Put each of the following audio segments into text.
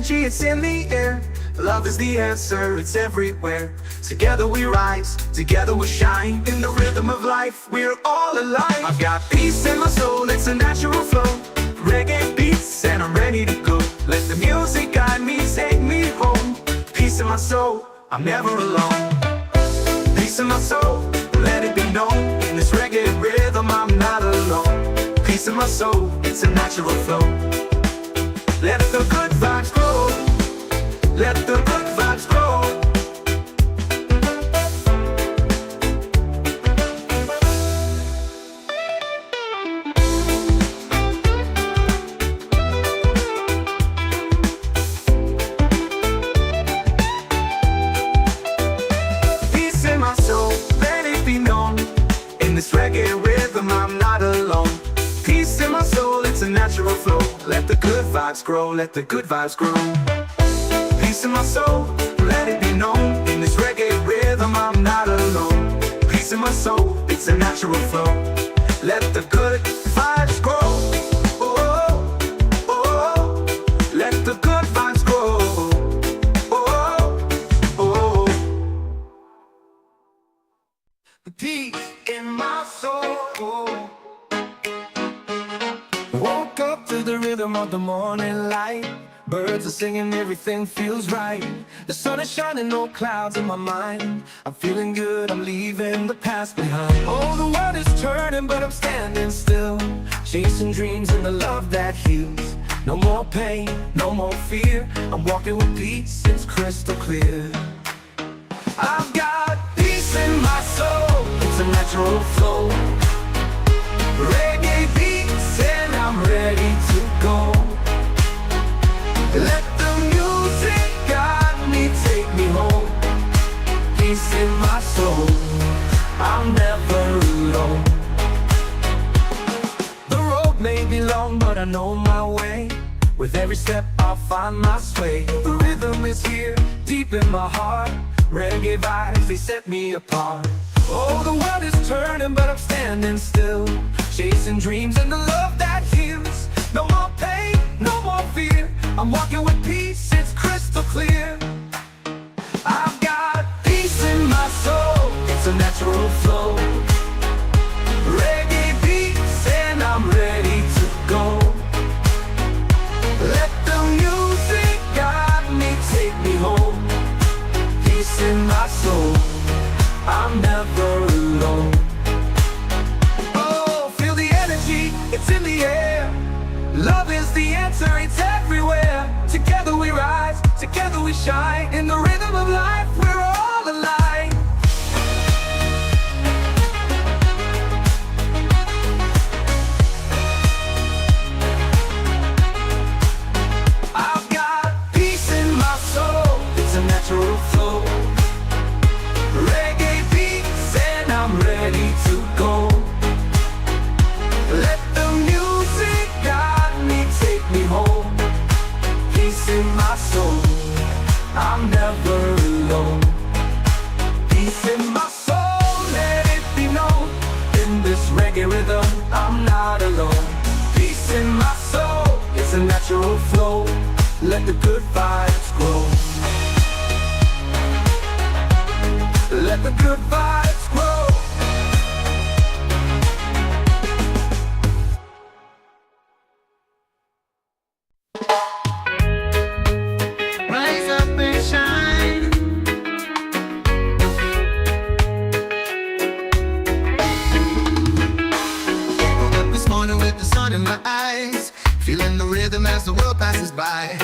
energy, it's in the air. Love is the answer, it's everywhere. Together we rise, together we shine. In the rhythm of life, we're all alive. I've got peace in my soul, it's a natural flow. Reggae beats and I'm ready to go. Let the music guide me, take me home. Peace in my soul, I'm never alone. Peace in my soul, let it be known. In this reggae rhythm, I'm not alone. Peace in my soul, it's a natural flow. Let the good vibes grow. Let the good vibes grow. Peace in my soul, let it be known. In this reggae rhythm, I'm not alone. Peace in my soul, it's a natural flow. Let the good vibes grow, let the good vibes grow. Peace in my soul, let it be known. In this reggae rhythm, I'm not alone. Peace in my soul, it's a natural flow. Let the good vibes grow. Oh, oh, oh. Let the good vibes grow. Oh, oh, oh. Peace in my soul. Woke up to the rhythm of the morning light. Birds are singing, everything feels right. The sun is shining, no clouds in my mind. I'm feeling good, I'm leaving the past behind. Oh, the world is turning, but I'm standing still. Chasing dreams and the love that heals. No more pain, no more fear. I'm walking with peace, it's crystal clear. I've got peace in my soul, it's a natural flow. Reggae beats and I'm ready to go. Let the music guide me, take me home. Peace in my soul, I'm never alone. The road may be long, but I know my way. With every step I'll find my sway. The rhythm is here, deep in my heart. Reggae vibes, they set me apart. Oh, the world is turning, but I'm standing still. Chasing dreams and the love that heals. No more pain, no more fear. I'm walking with peace, it's crystal clear. I've got peace in my soul, it's a natural flow. Reggae beats and I'm ready to go. Let the music guide me, take me home. Peace in my soul, I'm never alone. Oh, feel the energy, it's in the air. Love is the answer, it's everywhere. Together we rise, together we shine. In the rhythm of life, we're all alive. I've got peace in my soul, it's a natural flow. Reggae beats and I'm ready to go. Let the music guide me, take me home. Peace in my soul, I'm never alone. Peace in my soul, let it be known. In this reggae rhythm, I'm not alone. Peace in my soul, it's a natural flow. Let the good vibes grow. Let the good vibes grow. Rise up and shine. Woke up this morning with the sun in my eyes, feeling the rhythm as the world passes by.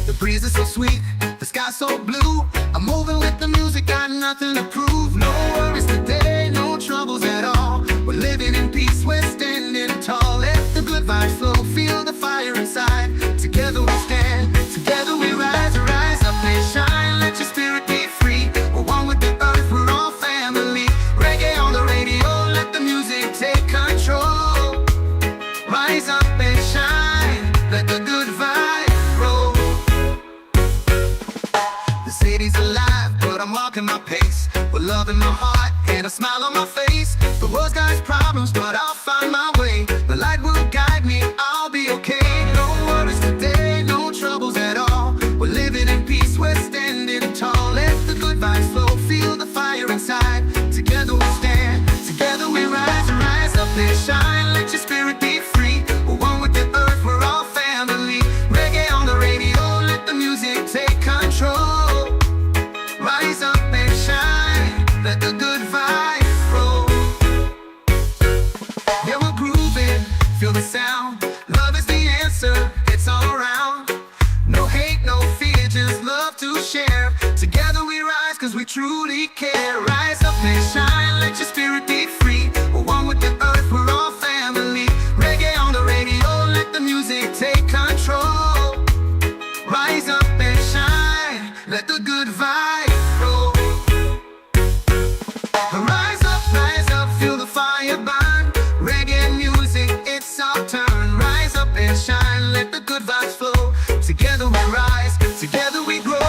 The breeze is so sweet, the sky so blue. I'm moving with the music, got nothing to prove. No worries today, no troubles at all. We're living in peace, we're standing tall. Let the good vibes flow, feel the fire inside. Together we stand, together we rise. Rise up and shine, let your spirit be free. We're one with the earth, we're all family. Reggae on the radio, let the music take control. Rise up and shine, let the good vibes grow. The city's alive, but I'm walking my pace. With love in my heart and a smile on my face. The world's got its problems, but I'll find my way. The light will guide me, I'll be okay. No worries today, no troubles at all. up and shine, let your spirit be free. We're one with the earth, we're all family. Reggae on the radio, let the music take control. Rise up and shine, let the good vibes roll. Yeah, we're grooving, feel the sound. Love is the answer, it's all around. No hate, no fear, just love to share. Together we rise, cause we truly care. Rise up and shine, let your spirit be free. We're one with the earth, we're all family. Reggae on the radio, let the music take control. Rise up and shine, let the good vibes roll. Rise up, feel the fire burn. Reggae music, it's our turn. Rise up and shine, let the good vibes flow. Together we rise, together we grow.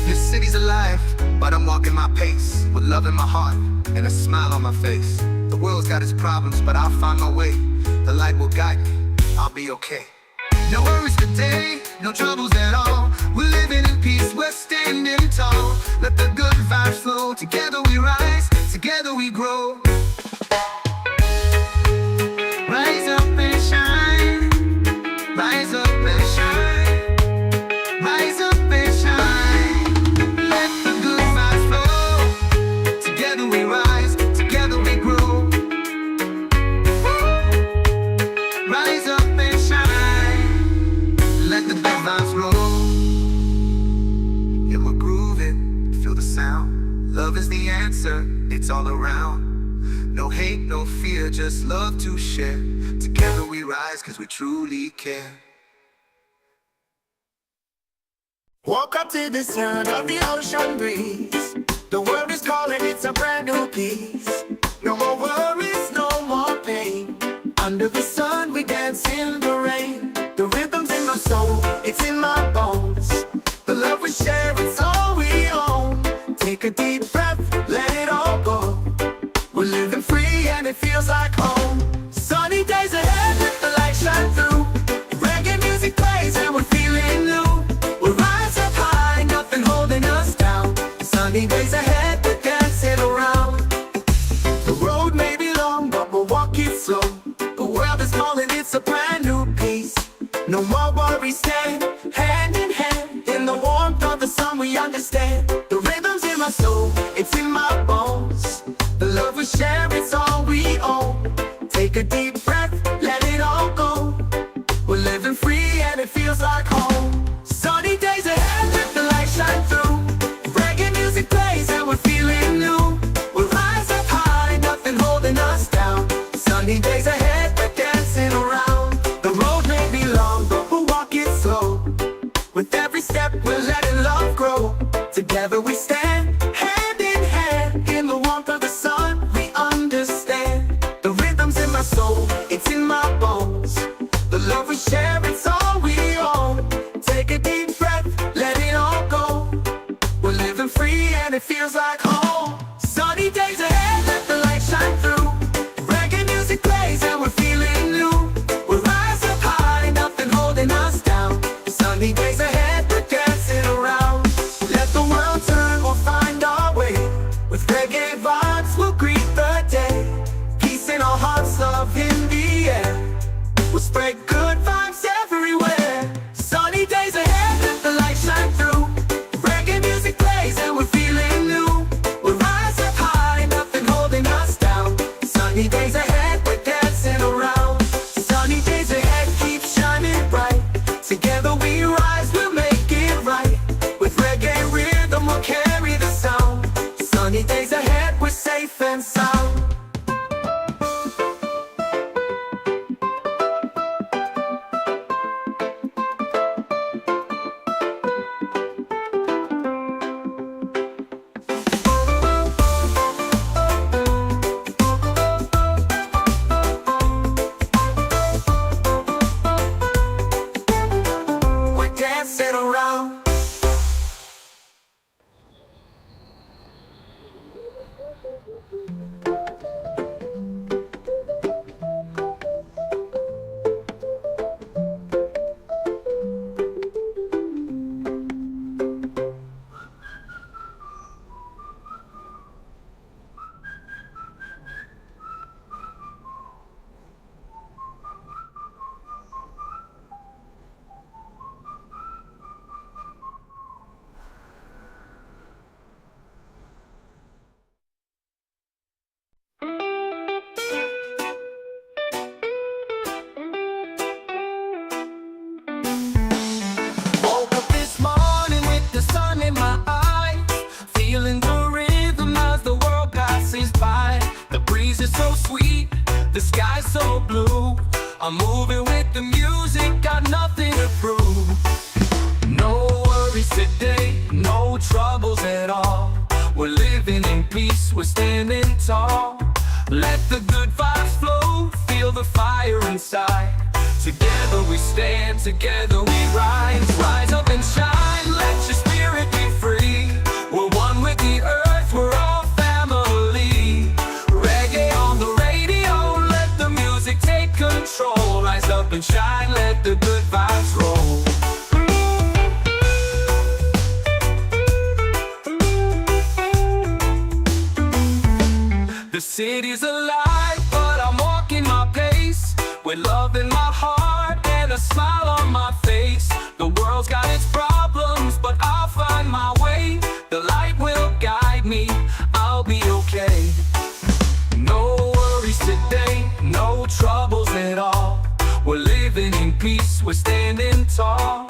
This city's alive, but I'm walking my pace with love in my heart and a smile on my face. The world's got its problems, but I'll find my way. The light will guide me, I'll be okay. No worries today, no troubles at all. We're living in peace, we're standing tall. Let the good vibes flow, together we rise, together we grow. Rise up and shine, rise up and shine, rise up and shine. Let the good vibes flow, together we rise, together we grow. Rise up and shine, let the good vibes roll. Yeah, we're grooving, feel the sound. Love is the answer, it's all around. No hate, no fear, just love to share. Together we rise, cause we truly care. Woke up to the sound of the ocean breeze. The world is calling, it's a brand new piece. No more worries, no more pain. Under the sun we dance in the rain. The rhythm's in my soul, it's in my bones. The love we share, it's all we own. Take a deep breath, let it all go. We're living free and it feels like home. Sunny days ahead, let the light shine through. Reggae music plays and we're feeling new. We'll rise up high, nothing holding us down. Sunny days ahead, we're dancing around. The road may be long, but we'll walk it slow. The world is calling, it's a brand new piece. No more worries, stand hand in hand. In the warmth of the sun we understand. The rhythm's in my soul, it's in my bones. The love we share, it's all we own. Take a deep breath, let it all go. We're living free and it feels like home. Sunny days ahead, let the light shine through. Reggae music plays and we're feeling new. We'll rise up high, nothing holding us down. Sunny days ahead, we're dancing around. The road may be long, but we'll walk it slow. With every step, we're letting love grow. Together we stand, hand in hand. In the warmth of the sun, we understand. The rhythm's in my soul, it's in my bones. The love we share, it's all we own. Take a deep breath, let it all go. We're living free and it feels like home. Sunny days ahead, let the light shine through. Reggae music plays and we're feeling new. We'll rise up high, nothing holding us down. Sunny days ahead, we're dancing around. Let the world turn, we'll find our way. With reggae vibes, we'll greet the day. Peace in our hearts, love in the air. We'll spread good vibes everywhere. Sunny days ahead, let the light shine through. Reggae music plays and we're feeling new. We'll rise up high, nothing holding us down. Sunny days ahead, we're dancing around. Sunny days ahead, keep shining bright. Together we rise, we'll make it right. With reggae rhythm, we'll carry the sound. Sunny days ahead, we're safe and sound. the sky's so blue. I'm moving with the music, got nothing to prove. No worries today, no troubles at all. We're living in peace, we're standing tall. Let the good vibes flow, feel the fire inside. Together we stand, together we rise. Rise up and shine, let your spirit be free. We're one with the earth, we're all family. Reggae on the radio, let the music take control. Rise up and shine, let the good vibes roll. The city's alive, but I'm walking my pace, with love in my heart and a smile on my face. The world's got its problems, but I'll find my way. The light will guide me, I'll be okay. No worries today, no troubles at all. We're living in peace, we're standing tall.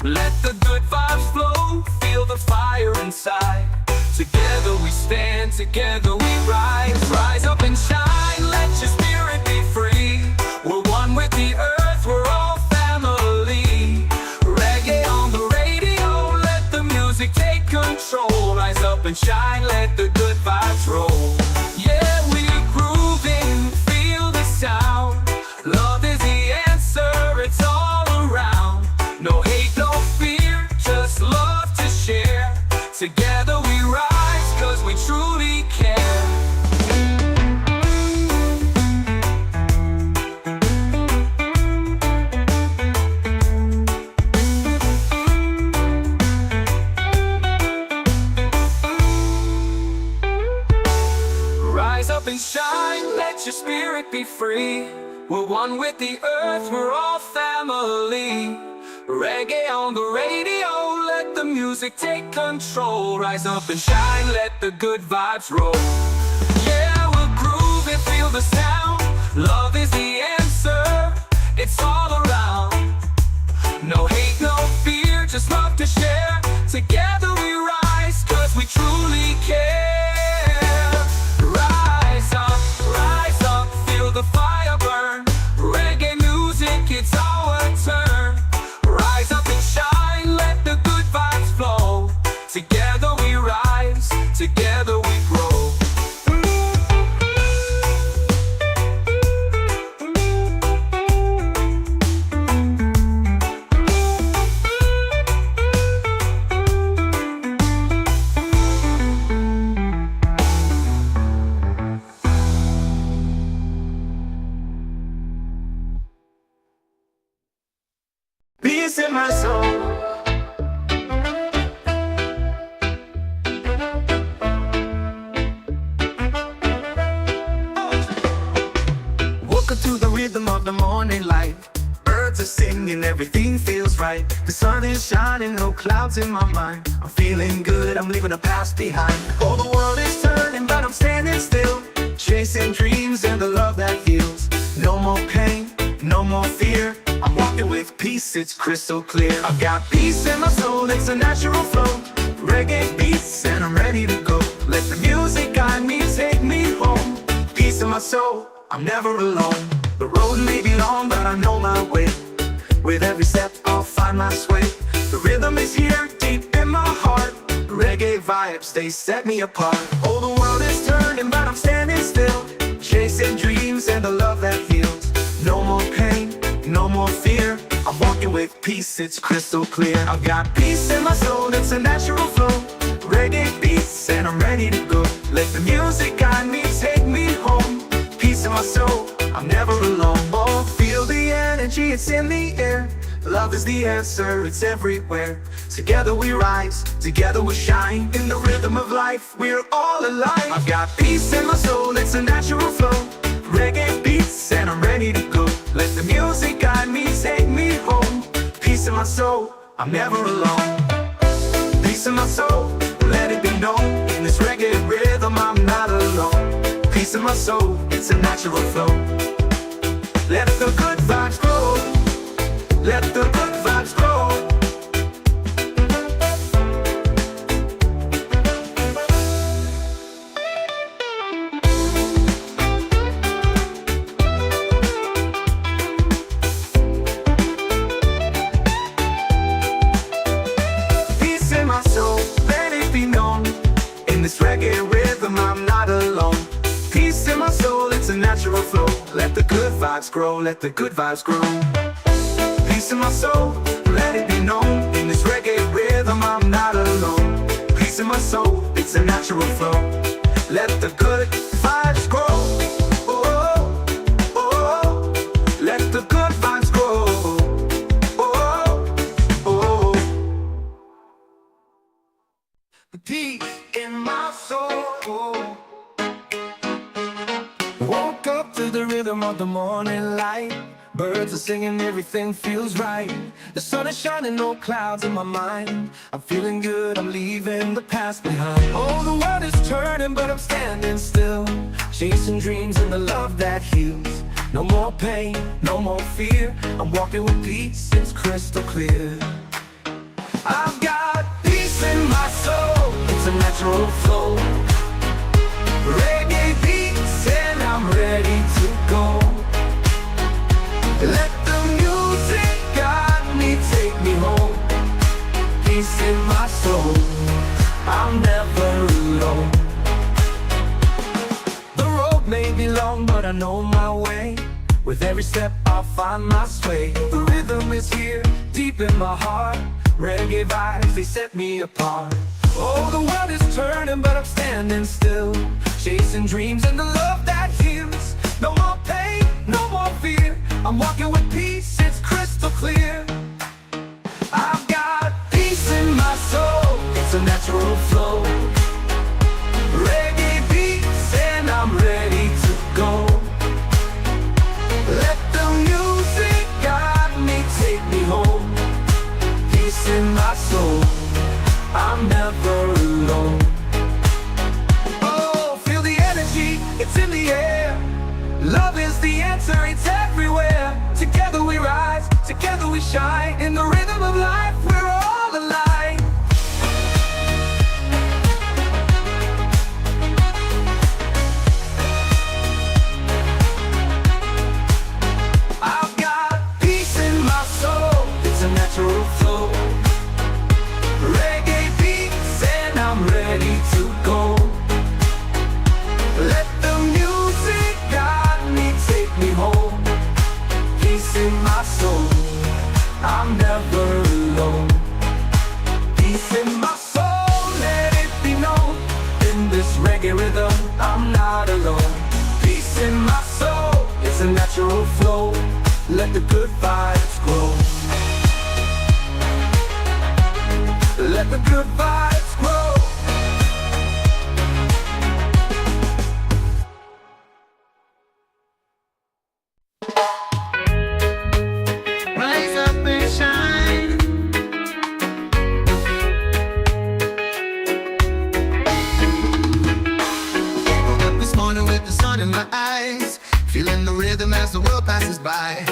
Let the good vibes flow, feel the fire inside. Together we stand, together we rise. Rise up and shine, let your spirit be free. We're one with the earth, we're all family. Reggae on the radio, let the music take control. Rise up and shine, let the good vibes roll. Yeah, we're grooving, feel the sound. Love is the answer, it's all around. No hate, no fear, just love to share. Together we rise, cause we truly care. Rise up and shine, let your spirit be free. We're one with the earth, we're all family. Reggae on the radio, let the music take control. Rise up and shine, let the good vibes roll. Yeah, we'll groove and feel the sound. Love is the answer, it's all around. No hate, no fear, just love to share. Together we rise, cause we truly care. Rise up, feel the fire burn. Reggae music, it's our turn. Rise up and shine, let the good vibes flow. Together we rise, together we grow. Peace in my soul. Woke up to the rhythm of the morning light. Birds are singing, everything feels right. The sun is shining, no clouds in my mind. I'm feeling good, I'm leaving the past behind. Oh, the world is turning, but I'm standing still, chasing dreams and the love that heals. No more pain, no more fear. I'm walking with peace, it's crystal clear. I've got peace in my soul, it's a natural flow. Reggae beats and I'm ready to go. Let the music guide me, take me home. Peace in my soul, I'm never alone. The road may be long, but I know my way. With every step, I'll find my sway. The rhythm is here, deep in my heart. Reggae vibes, they set me apart. Oh, the world is turning, but I'm standing still, chasing dreams and the love that heals. No more pain, no more fear. I'm walking with peace, it's crystal clear. I've got peace in my soul, it's a natural flow. Reggae beats and I'm ready to go. Let the music guide me, take me home. Peace in my soul, I'm never alone. Oh, feel the energy, it's in the air. Love is the answer, it's everywhere. Together we rise, together we shine. In the rhythm of life, we're all alive. I've got peace in my soul, it's a natural flow. Reggae beats and I'm ready to go. Let the music guide me, take me home. Peace in my soul, I'm never alone. Peace in my soul, let it be known. In this reggae rhythm, I'm not alone. Peace in my soul, it's a natural flow. Let the good vibes grow. Let the good vibes grow. natural flow. Let the good vibes grow, let the good vibes grow. Peace in my soul, let it be known. In this reggae rhythm, I'm not alone. Peace in my soul, it's a natural flow. Let the good vibes grow. Oh, oh, oh. Let the good vibes grow. Oh, oh. Peace in my soul. Woke up to the rhythm of the morning light. Birds are singing, everything feels right. The sun is shining, no clouds in my mind. I'm feeling good, I'm leaving the past behind. Oh, the world is turning, but I'm standing still, chasing dreams and the love that heals. No more pain, no more fear. I'm walking with peace, it's crystal clear. I've got peace in my soul, it's a natural flow. Reggae beats and I'm ready to go. Let the music guide me, take me home. Peace in my soul, I'm never alone. The road may be long, but I know my way. With every step I'll find my sway. The rhythm is here, deep in my heart. Reggae vibes, they set me apart. Oh, the world is turning, but I'm standing still, chasing dreams and the love that heals. No more pain, no more fear. I'm walking with peace, it's crystal clear. I've got peace in my soul, it's a natural flow. Reggae beats and I'm ready to go. Let the music guide me, take me home. Peace in my soul, I'm never alone. Oh, feel the energy, it's in the air. Love is the answer, it's everywhere. Together we rise, together we shine. In the rhythm of life, we're all aligned. I've got peace in my soul, it's a natural flow. Reggae beats and I'm ready to go. Let the music guide me, take me home. Peace in my soul, I'm never alone. Peace in my soul, let it be known. In this reggae rhythm, I'm not alone. Peace in my soul, it's a natural flow. Let the good vibes grow. Let the good vibes grow. Rise up and shine. Woke up this morning with the sun in my eyes, feeling the rhythm as the world passes by.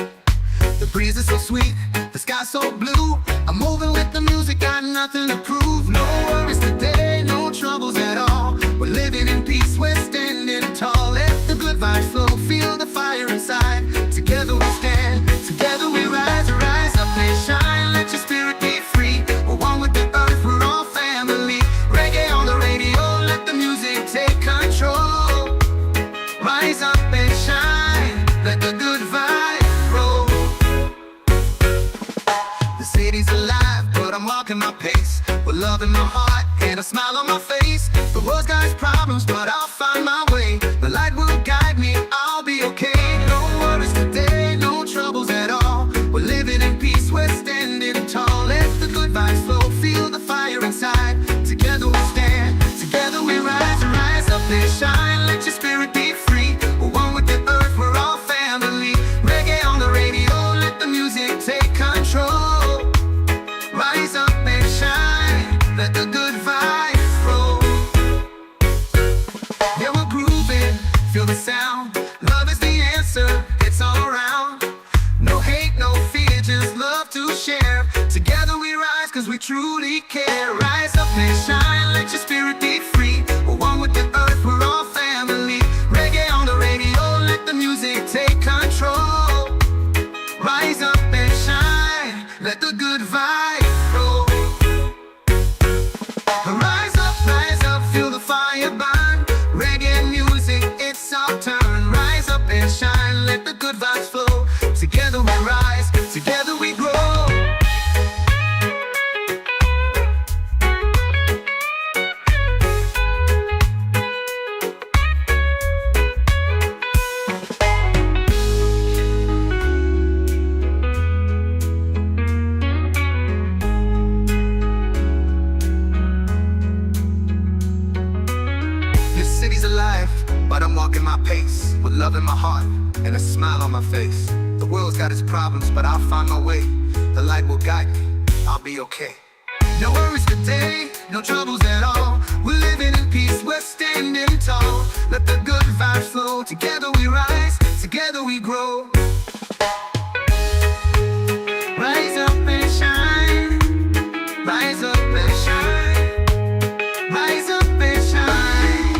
The breeze is so sweet, the sky so blue. I'm moving with the music, got nothing to prove. No worries today, no troubles at all. We're living in peace, we're standing tall. Let the good vibes flow, feel the fire inside. Together we stand, together we rise. Rise up and shine, let your spirit be free. We're one with the earth, we're all family. Reggae on the radio, let the music take control. Rise up and shine, let the good vibes roll. The city's alive, but I'm walking my pace, with love in my heart and a smile on my face. The world's got its problems, but I'll find my way. The light will guide me, I'll be okay. No worries today, no troubles at all. We're living in peace, we're standing tall. Let the good vibes flow, feel the fire inside. Together we stand, together we rise. Rise up and shine, let your spirit be free. We're one with the earth, we're all family. Reggae on the radio, let the music take control. Rise up and shine, let the good vibes roll. Yeah, we're grooving, feel the sound. Love is the answer, it's all around. No hate, no fear, just love to share. Together we rise, cause we truly care. Rise up and shine, let your spirit be free. We're one with the earth, we're all family. Reggae on the radio, let the music take control. Rise up and shine, let the good vibes roll. Rise up, feel the fire burn. Reggae music, it's our turn. Rise up and love in my heart and a smile on my face. The world's got its problems, but I'll find my way. The light will guide me, I'll be okay. No worries today, no troubles at all. We're living in peace, we're standing tall. Let the good vibes flow, together we rise, together we grow. Rise up and shine, rise up and shine, rise up and shine.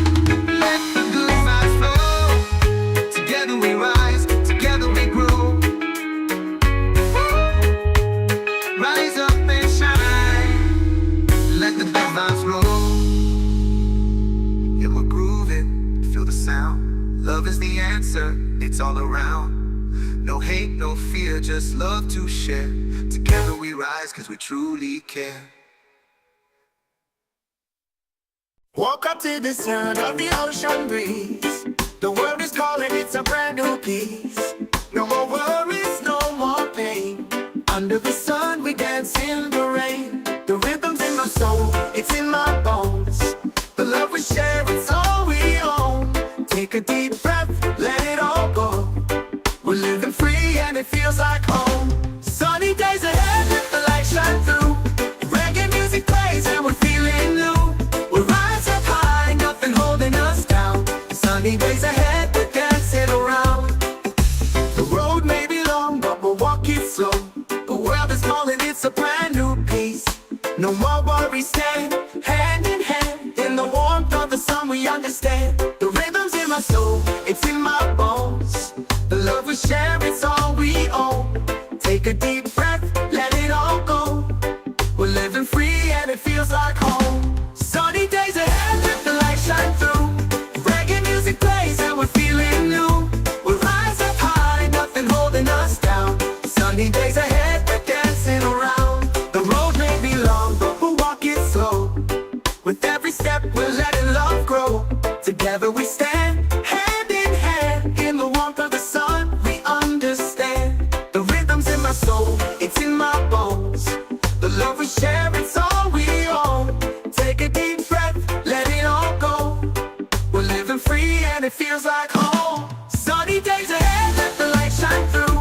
Let the good vibes flow, together we rise, together we grow. Rise up and shine, let the good vibes roll. Yeah, we're grooving, feel the sound. Love is the answer, it's all around. No hate, no fear, just love to share. Together we rise, cause we truly care. Woke up to the sound of the ocean breeze. The world is calling, it's a brand new piece. No more worries, no more pain. Under the sun we dance in the rain. The rhythm's in my soul, it's in my bones. The love we share, it's all we own. Take a deep breath, let it all go. We're living free and it feels like home. Sunny days ahead, let the light shine through. Reggae music plays and we're feeling new. We rise up high, nothing holding us down. Sunny days ahead, we're dancing around. The road may be long, but we'll walk it slow. The world is calling, it's a brand new piece. No more worries, stand hand in hand. In the warmth of the sun we understand. The rhythm's in my soul, it's in my bones. The love we share, it's all we own. Take a deep breath, let it all go. We're living free and it feels like home. Sunny days ahead, let the light shine through. Reggae music plays and we're feeling new. We rise up high, nothing holding us down. Sunny days ahead, we're dancing around. The road may be long, but we'll walk it slow. With every step, we're letting love grow. Together we stand, hand in hand. In the warmth of the sun, we understand. The rhythm's in my soul, it's in my bones. The love we share, it's all we own. Take a deep breath, let it all go. We're living free and it feels like home. Sunny days ahead, let the light shine through.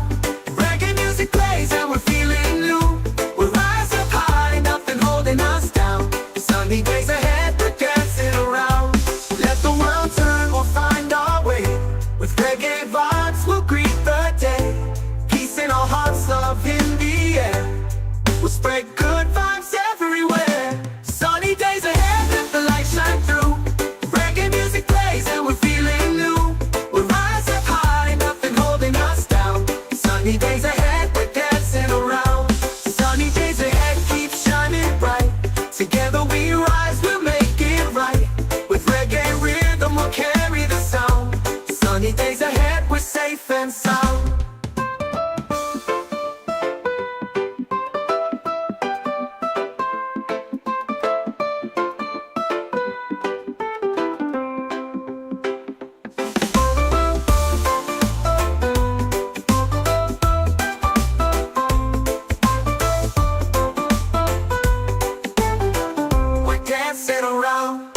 Reggae music plays and we're feeling new. We rise up high, nothing holding us down. Sunny days ahead, we're dancing around. Let the world turn, we'll find our way. With reggae vibes, we'll greet the day. Peace in our hearts, love in the air. We'll spread good vibes everywhere. Sunny days ahead, let the light shine through. Reggae music plays and we're feeling new. We rise up high, nothing holding us down. Sunny days ahead, we're dancing around. Sunny days ahead, keep shining bright. Together we rise, we'll make it right. With reggae rhythm, we'll carry the sound. Sunny days ahead, we're safe and sound. We're dancing around.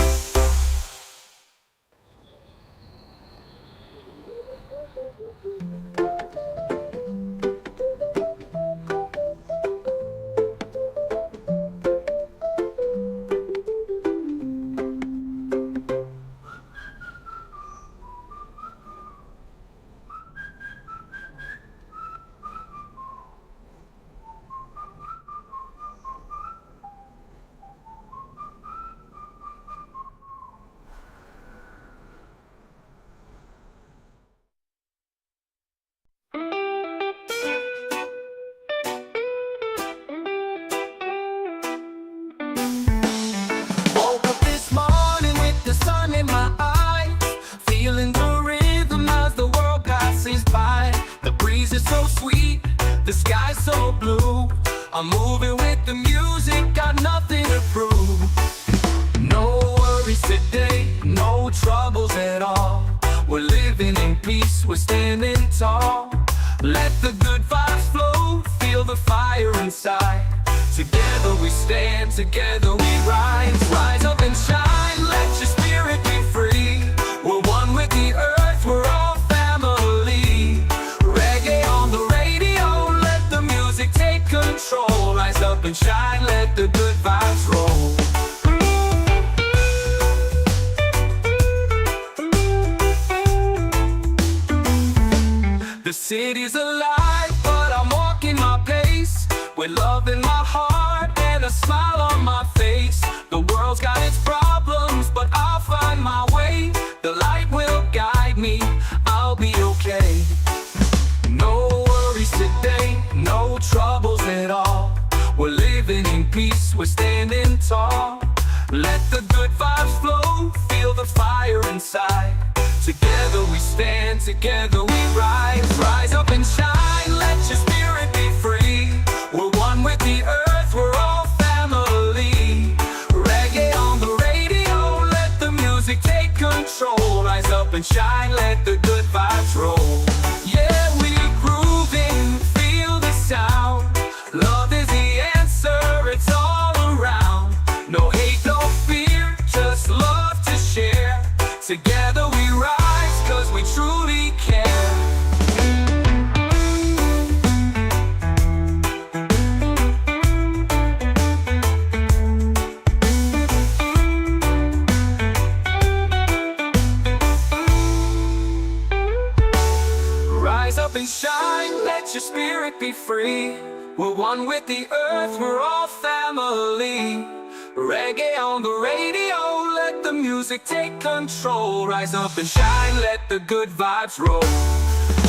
Woke up this morning with the sun in my eyes, feeling the rhythm as the world passes by. The breeze is so sweet, the sky's so blue. I'm moving with the music, got nothing to prove. No worries today, no troubles at all. We're living in peace, we're standing tall. Let the good vibes flow, feel the fire inside. Together we stand, together we rise. Rise up and shine, let your spirit be free. We're one with the earth, we're all family. up and shine, let the good vibes roll. The city's alive, but I'm walking my pace, with love in my heart and a smile on my face. The world's got its problems, but I'll find my way. The light will guide me, I'll be okay. No worries today, no troubles at all. We're living in peace, we're standing tall. Let the good vibes flow, feel the fire inside. Together we stand, together we rise. Rise up and shine, let your spirit be free. We're one with the earth, we're all family. Reggae on the radio, let the music take control. Rise up and shine, let the good vibes roll. Yeah, we're grooving, feel the sound. Love is the answer, it's all around. No hate, no fear, just love to share. Together we rise, cause we truly care. Rise up and shine, let your spirit be free. We're one with the earth, we're all family. Reggae on the radio, let the music take control. Rise up and shine, let the good vibes roll.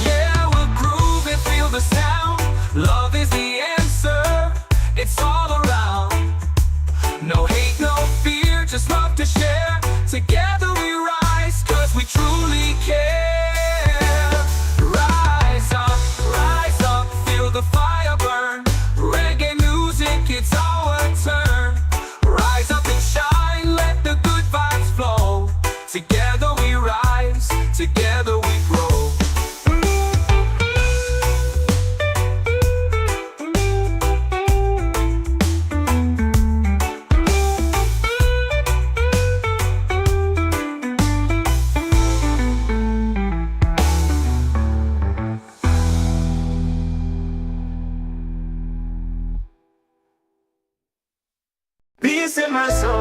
Yeah, we'll groove and feel the sound. Love is the answer, it's all around. No hate, no fear, just love to share. Together we rise, cause we truly care. Rise up, feel the fire burn. Reggae music, it's our turn. Rise up and shine, let the good vibes flow. Together we rise, together we grow. Peace in my soul.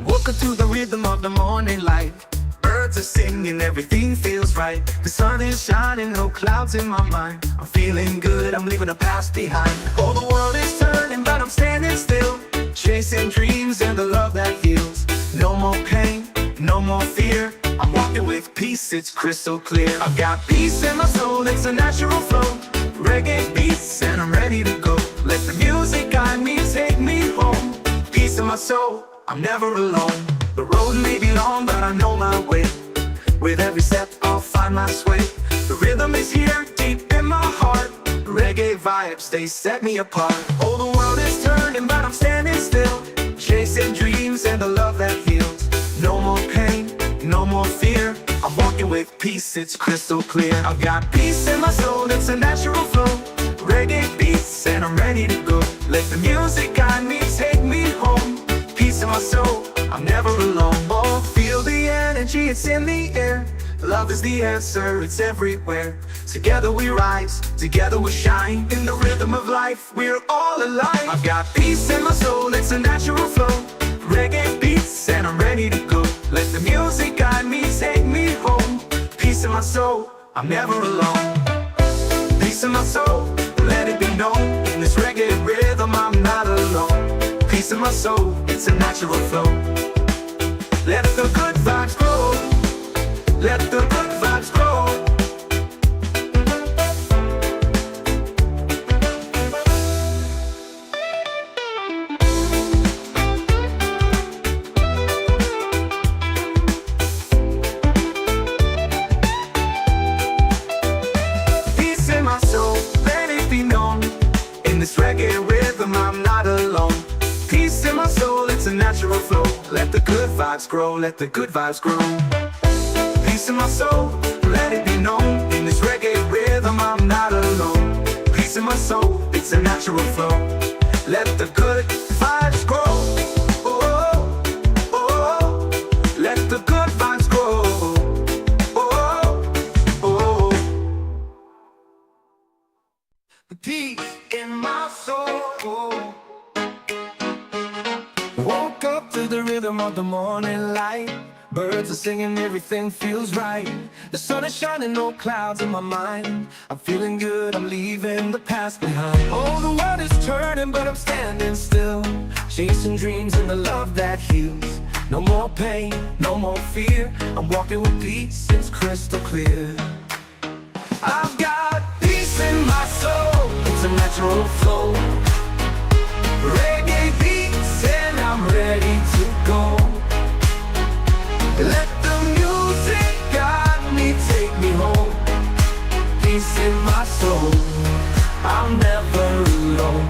Woke up to the rhythm of the morning light. Birds are singing, everything feels right. The sun is shining, no clouds in my mind. I'm feeling good, I'm leaving the past behind. Oh, the world is turning, but I'm standing still, chasing dreams and the love that heals. No more pain, no more fear. I'm walking with peace, it's crystal clear. I've got peace in my soul, it's a natural flow. Reggae beats and I'm ready to go. Let the music guide me, take me home. Peace in my soul, I'm never alone. The road may be long, but I know my way. With every step, I'll find my sway. The rhythm is here, deep in my heart. Reggae vibes, they set me apart. Oh, the world is turning, but I'm standing still, chasing dreams and the love that heals. No more pain, no more fear. I'm walking with peace, it's crystal clear. I've got peace in my soul, it's a natural flow. Reggae beats and I'm ready to go. Let the music guide me, take me home. Peace in my soul, I'm never alone. Oh, feel the energy, it's in the air. Love is the answer, it's everywhere. Together we rise, together we shine. In the rhythm of life, we're all alive. I've got peace in my soul, it's a natural flow. Reggae beats and I'm ready to go. Let the music guide me, take me home. Peace in my soul, I'm never alone. Peace in my soul, let it be known. In this reggae rhythm, I'm not alone. Peace in my soul, it's a natural flow. Let the good vibes grow. Let the good vibes grow. This reggae rhythm, I'm not alone. Peace in my soul, it's a natural flow. Let the good vibes grow, let the good vibes grow. Peace in my soul, let it be known. In this reggae rhythm, I'm not alone. Peace in my soul, it's a natural flow. Let the good vibes grow. Oh, oh, oh. Let the good vibes grow. Woke up to the rhythm of the morning light. Birds are singing, everything feels right. The sun is shining, no clouds in my mind. I'm feeling good, I'm leaving the past behind. Oh, the world is turning, but I'm standing still, chasing dreams and the love that heals. No more pain, no more fear. I'm walking with peace, it's crystal clear. I've got peace in my soul, it's a natural flow. Reggae beats and I'm ready to go. Let the music guide me, take me home. Peace in my soul, I'm never alone.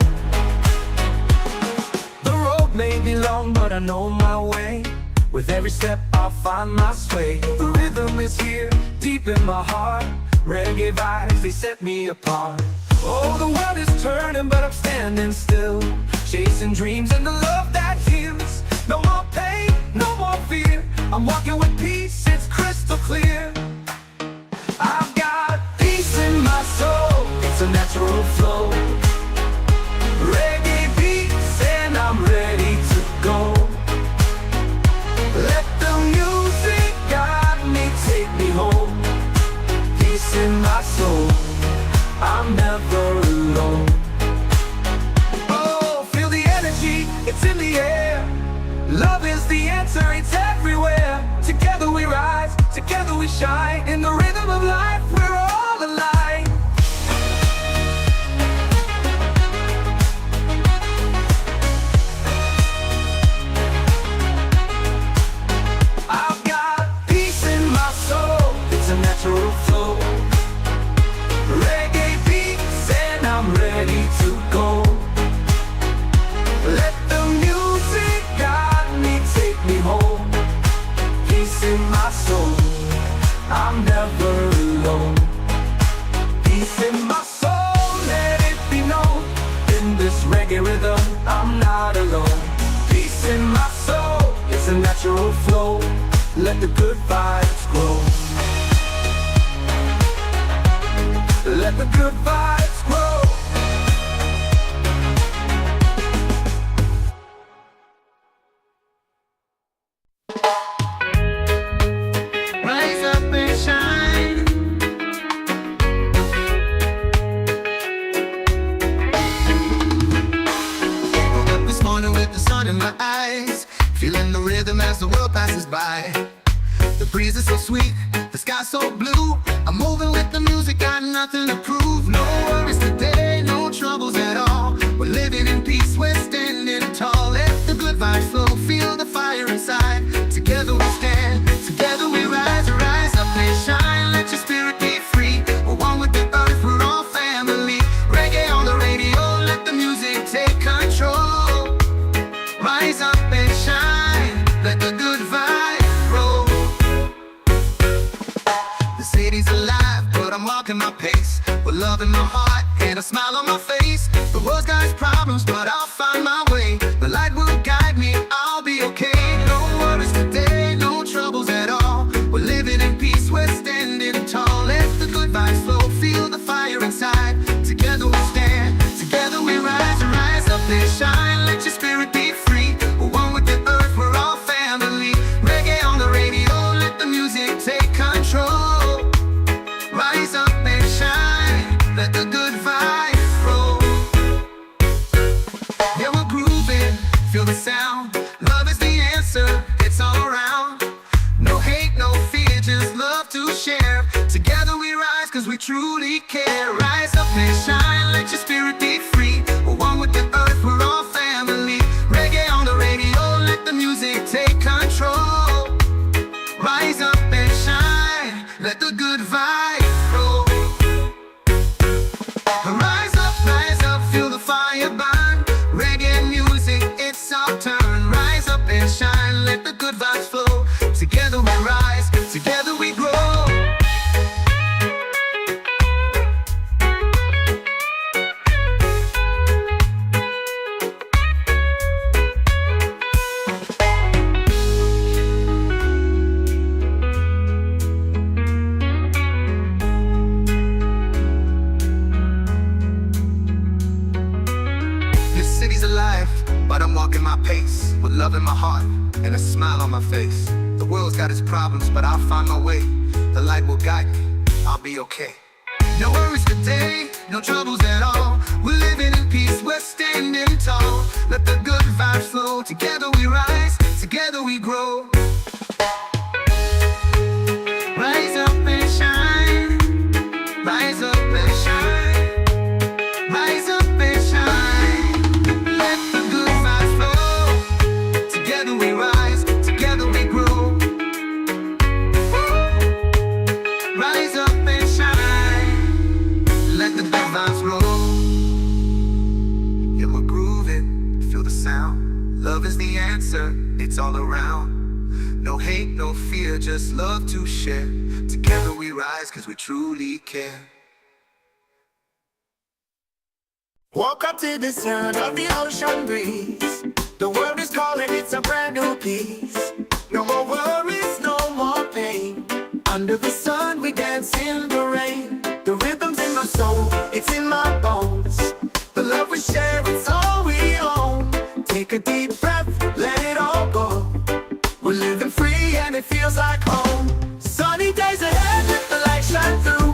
The road may be long, but I know my way. With every step I'll find my sway. The rhythm is here, deep in my heart. Reggae vibes, they set me apart. Oh, the world is turning, but I'm standing still, chasing dreams and the love that heals. No more pain, no more fear. I'm walking with peace, it's crystal clear. I've got peace in my soul, it's a natural flow. Reggae beats and I'm ready to go. Let the music guide me, take me home. Peace in my soul, I'm never alone. Oh, feel the energy, it's in the air. Love is the answer, it's everywhere. Together we rise, together we shine. In the rhythm of life, we're all alive. I've got peace in my soul, it's a natural flow. Reggae beats and I'm ready to go. Let the music guide me, take me home. Peace in my soul, I'm never alone. Peace in my soul, let it be known. In this reggae rhythm, I'm not alone. Peace in my soul, it's a natural flow. Let the good vibes grow. Let the good vibes grow. Rise up and shine. Woke up this morning with the sun in my eyes, feeling the rhythm as the world passes by. The breeze is so sweet, the sky so blue. I'm moving with the music, got nothing to prove. No worries today, no troubles at all. We're living in peace, we're standing tall. Let the good vibes flow, feel the fire inside. Together we stand, together we rise. Rise up and shine, let your spirit be free. We're one with the earth, we're all family. Reggae on the radio, let the music take control. Rise up and shine, let the good vibe roll. The city's alive, but I'm walking my pace, with love in my heart and a smile on my face. The world's got its problems, but I'll find my way. The light will guide me, I'll be okay. No worries today, no troubles at all. We're living in peace, we're standing tall. Let the good vibes flow, feel the fire inside. Together we stand, together we rise. Rise up and shine, let your spirit be free. We're one with the earth, we're all family. Reggae on the radio, let the music take control. Rise up and shine, let the good vibes roll. Yeah, we're grooving, feel the sound. Love is the answer, it's all around. No hate, no fear, just love to share. Together we rise, cause we truly care. Rise up and shine, let your spirit be free. We're one with the earth, we're all family. Reggae on the radio, let the music take control. Rise up and shine, let the good vibes roll. Rise up, feel the fire burn. Reggae music, it's our turn. Rise up and shine, let the good vibes flow. Together we rise, together we grow. with love in my heart and a smile on my face. The world's got its problems, but I'll find my way. The light will guide me, I'll be okay. No worries today, no troubles at all. We're living in peace, we're standing tall. Let the good vibes flow, together we rise, together we grow. Rise up and shine, rise up and shine, rise up and shine. Let the good vibes flow, together we rise, together we grow. Rise up and shine, let the good vibes roll. Yeah, we're grooving, feel the sound. Love is the answer, it's all around. No hate, no fear, just love to share. Together we rise, cause we truly care. Woke up to the sound of the ocean breeze. The world is calling, it's a brand new piece. No more worries, no more pain. Under the sun we dance in the rain. The rhythm's in my soul, it's in my bones. The love we share, it's all we own. Take a deep breath, let it all go. We're living free and it feels like home. Sunny days ahead, let the light shine through.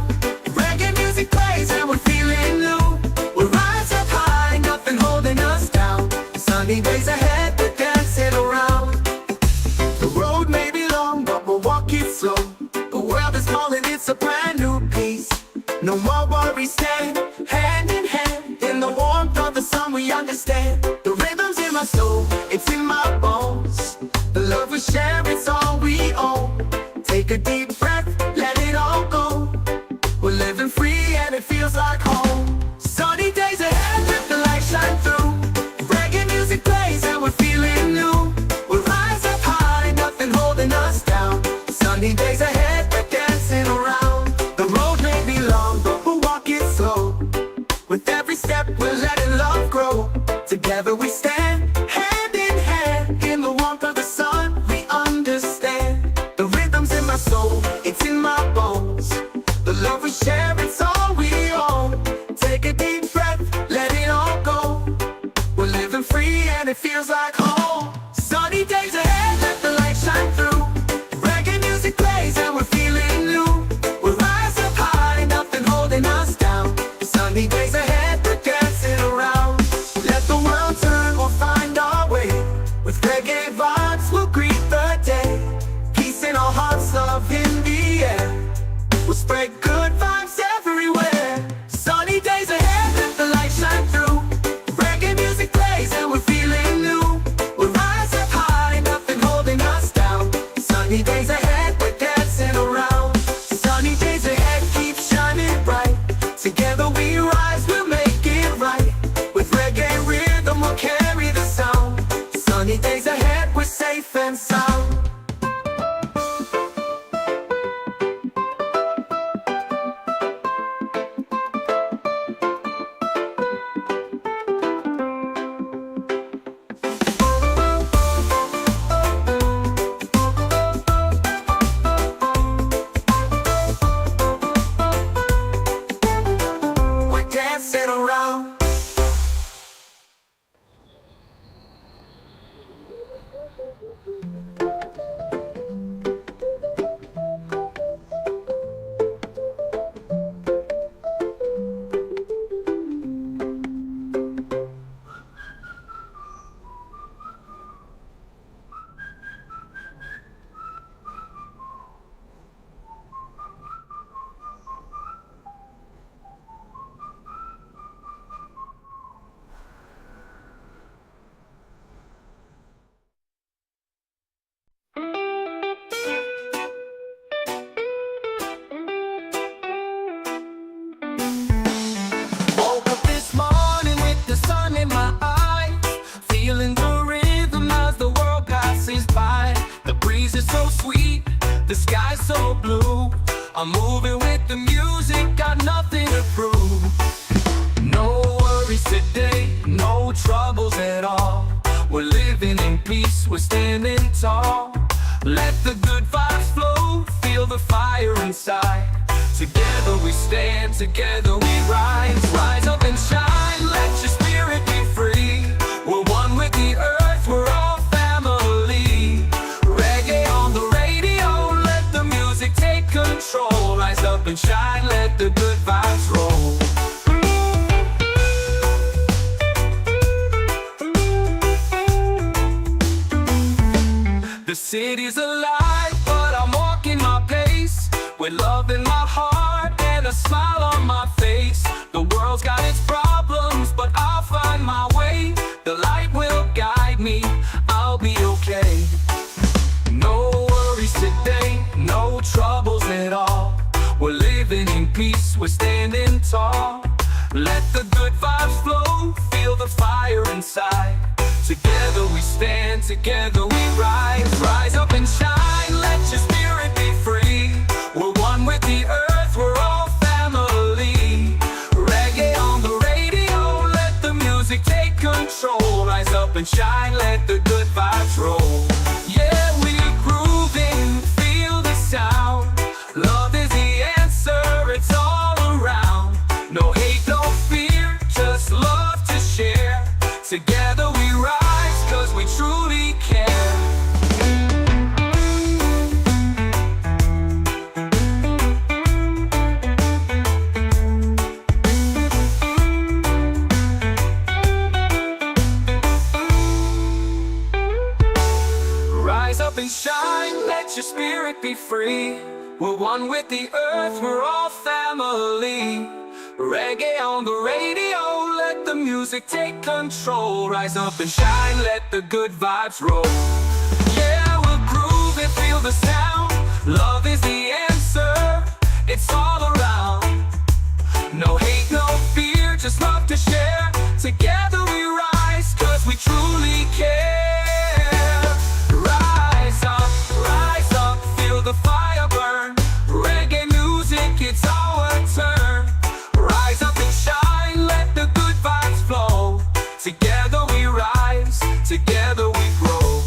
Reggae music plays and we're feeling new. We'll rise up high, nothing holding us down. Sunny days ahead, we're dancing around. The road may be long, but we'll walk it slow. The world is calling, it's a brand new piece. No more worries, stand hand in hand. In the warmth of the sun we understand. The rhythm's in my soul, it's in my bones. The love we share, it's all we own. Take a deep breath, let it all go. We're living free and it feels like home. Sunny days ahead, let the light shine through. Reggae music plays and we're feeling new. We'll rise up high, nothing holding us down. Sunny days ahead, we're dancing around. The road may be long, but we'll walk it slow. With every step, we're letting love grow. Together we stand, hand in hand. In the warmth of the sun, we understand. The rhythm's in my soul, it's in my bones. The love we share, it's all we own. Take a deep breath, let it all go. We're living free and it feels like home. Sunny days ahead, let the light shine through. Reggae music plays and we're feeling new. We'll rise up high, nothing holding us down. Sunny days ahead, we're dancing around. Let the world turn, we'll find our way. With reggae vibes, we'll greet the day. Peace in our hearts, love in the air. We'll spread good vibes everywhere. Sunny days ahead, let the light shine through. Reggae music plays and we're feeling new. We'll rise up high, nothing holding us down. Sunny days ahead, we're dancing around. Sunny days ahead, keep shining bright. Together we rise, we'll make it right. With reggae rhythm, we'll carry the sound. Sunny days ahead, we're safe and sound. We're dancing around. Woke up this morning with the sun in my eyes, feeling the rhythm as the world passes by. The breeze is so sweet, the sky's so blue. I'm moving with the music, got nothing to prove. No worries today, no troubles at all. We're living in peace, we're standing tall. Let the good vibes flow, feel the fire inside. Together we stand, together we rise. Rise up and shine, let your spirit be free. We're one with the earth, we're all family. The city's alive, but I'm walking my pace, with love in my heart and a smile on my face. The world's got its problems, but I'll find my way. The light will guide me, I'll be okay. No worries today, no troubles at all. We're living in peace, we're standing tall. Let the good vibes flow, feel the fire inside. Together we stand, together we rise. Rise up and shine, let your spirit be free. We're one with the earth, we're all family. Reggae on the radio, let the music take control. Rise up and shine, let the good vibes roll. Yeah, we're grooving, feel the sound. Love is the answer, it's all around. No hate, no fear, just love to share. Together we rise, cause we truly care. Rise up and shine, let your spirit be free. We're one with the earth, we're all family. Reggae on the radio, let the music take control. Rise up and shine, let the good vibes roll. Yeah, we'll groove and feel the sound. Love is the answer, it's all around. No hate, no fear, just love to share. Together we rise, cause we truly care. Rise up, feel the fire burn. Reggae music, it's our turn. Rise up and shine, let the good vibes flow. Together we rise, together we grow.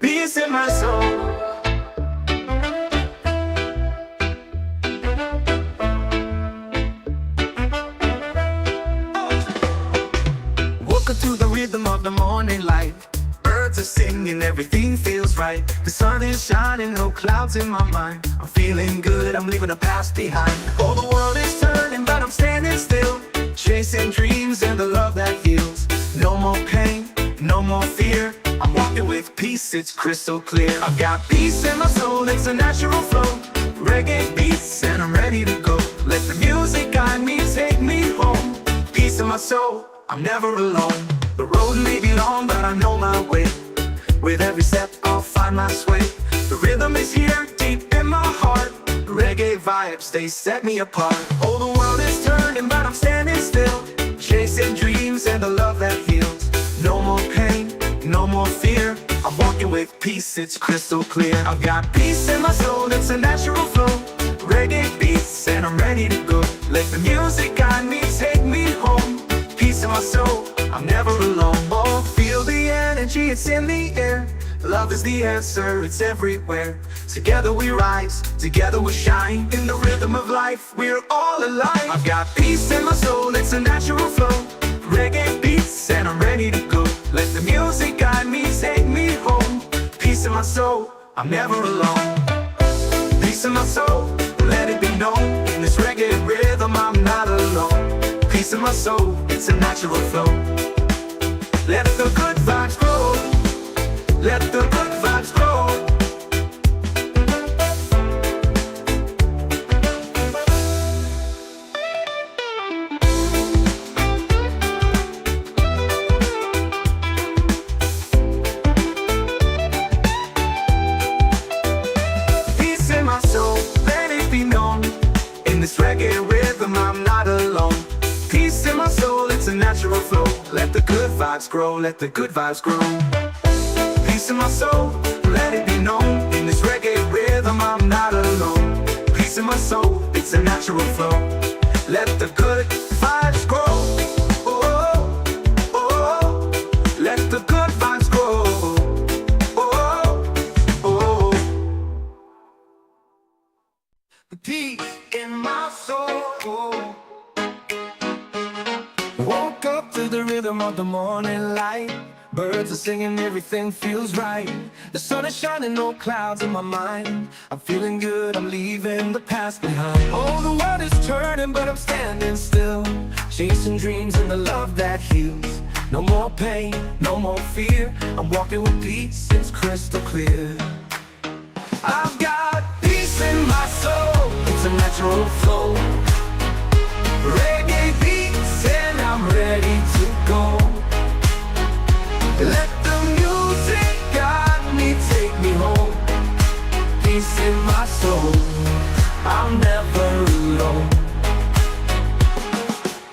Peace in my soul. Walking through the rhythm of the morning light. Birds are singing, everything feels right. The sun is shining, no clouds in my mind. I'm feeling good, I'm leaving the past behind. Oh, the world is turning, but I'm standing still, chasing dreams and the love that heals. No more pain, no more fear. I'm walking with peace, it's crystal clear. I've got peace in my soul, it's a natural flow. Reggae beats and I'm ready to go. Let the music guide me, take me home. Peace in my soul, I'm never alone. The road may be long, but I know my way. With every step I'll find my sway. The rhythm is here, deep in my heart. Reggae vibes, they set me apart. Oh, the world is turning, but I'm standing still, chasing dreams and the love that heals. No more pain, no more fear. I'm walking with peace, it's crystal clear. I've got peace in my soul, it's a natural flow. Reggae beats and I'm ready to go. Let the music guide me, take me home. Peace in my soul, I'm never alone. Oh, feel the energy, it's in the air. Love is the answer, it's everywhere. Together we rise, together we shine. In the rhythm of life, we're all alive. I've got peace in my soul, it's a natural flow. Reggae beats and I'm ready to go. Let the music guide me, take me home. Peace in my soul, I'm never alone. Peace in my soul, let it be known. In this reggae rhythm, I'm not alone. Peace in my soul, it's a natural flow. Let the good vibes grow. Let the good vibes grow. Peace in my soul, let it be known. In this reggae rhythm, I'm not alone. Peace in my soul, it's a natural flow. Let the good vibes grow, let the good vibes grow. Peace in my soul, let it be known. In this reggae rhythm, I'm not alone. Peace in my soul, it's a natural flow. Let the good vibes grow. Oh, oh, oh. Let the good vibes grow. Oh, oh, oh. Peace in my soul. rhythm of the morning light. Birds are singing, everything feels right. The sun is shining, no clouds in my mind. I'm feeling good, I'm leaving the past behind. Oh, the world is turning, but I'm standing still, chasing dreams and the love that heals. No more pain, no more fear. I'm walking with peace, it's crystal clear. I've got peace in my soul, it's a natural flow. Reggae beats and I'm ready to go. Let the music guide me, take me home. Peace in my soul, I'm never alone.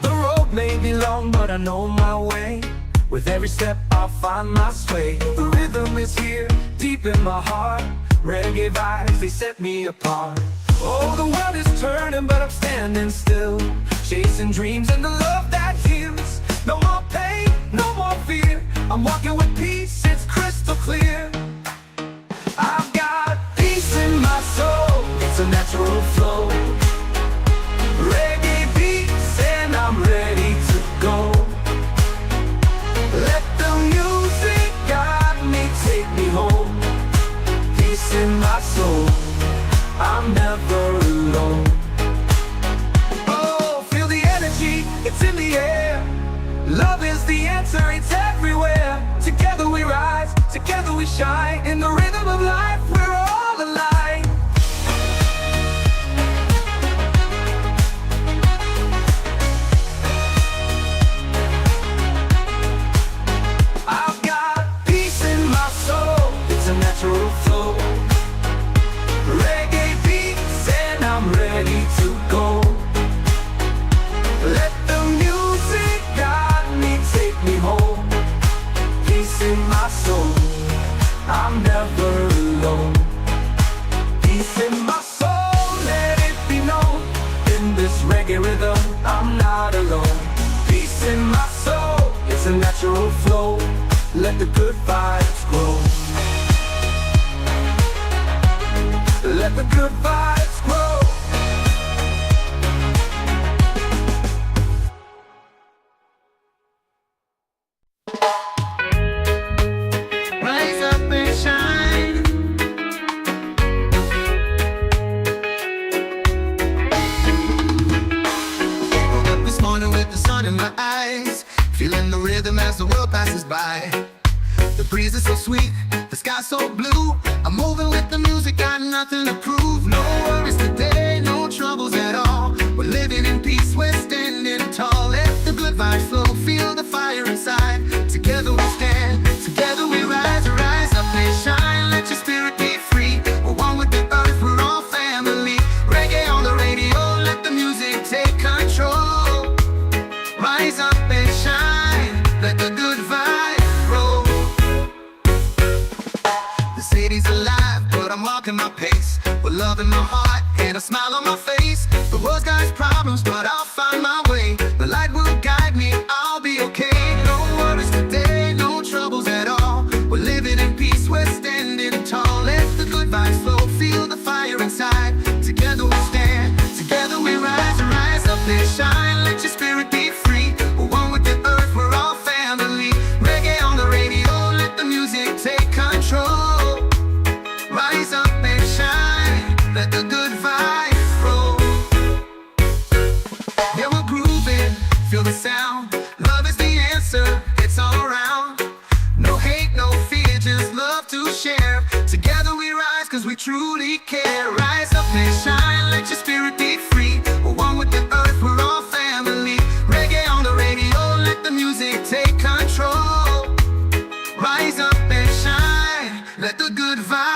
The road may be long, but I know my way. With every step I'll find my sway. The rhythm is here, deep in my heart. Reggae vibes, they set me apart. Oh, the world is turning, but I'm standing still, chasing dreams and the love that heals. No more pain, no more fear. I'm walking with peace, it's crystal clear. I've got peace in my soul, it's a natural flow. Reggae beats and I'm ready to go. Let the music guide me, take me home. Peace in my soul, I'm never alone. Oh, feel the energy, it's in the air. Love is the answer, it's everywhere. Together we rise, together we shine. In the rhythm of life, we're all alive. I've got peace in my soul, it's a natural flow. Reggae beats and I'm ready to go. Let the music guide me, take me home. Peace in my soul, I'm never alone. Peace in my soul, let it be known. In this reggae rhythm, I'm not alone. Peace in my soul, it's a natural flow. Let the good vibes grow. Let the good vibes grow. Rise up and shine. Woke up this morning with the sun in my eyes, feeling the rhythm as the world passes by. The breeze is so sweet, the sky so blue. I'm moving with the music, got nothing to prove. No worries today, no troubles at all. We're living in peace, we're standing tall. Let the good vibes flow, feel the fire inside. Together we stand, together we rise. Rise up and shine, let your spirit be free. We're one with the earth, we're all family. Reggae on the radio, let the music take control. Rise up and shine, let the good vibes roll. The city's alive, but I'm walking my pace, with love in my heart and a smile on my face. The world's got its problems, but I'll find my way. The light will guide me, I'll be okay. No worries today, no troubles at all. We're living in peace, we're standing tall. Let the good vibes flow, feel the fire inside. Together we stand, together we rise. Rise up and shine, let your spirit be free. We're one with the earth, we're all family. Reggae on the radio, let the music take control. Rise up and shine, let the good vibes roll. Yeah, we're grooving, feel the sound. Love is the answer, it's all around. No hate, no fear, just love to share. Together we rise, cause we truly care. Rise up and shine, let your spirit be free. We're one with the earth, we're all family. Reggae on the radio, let the music take control. Rise up and shine, let the good vibes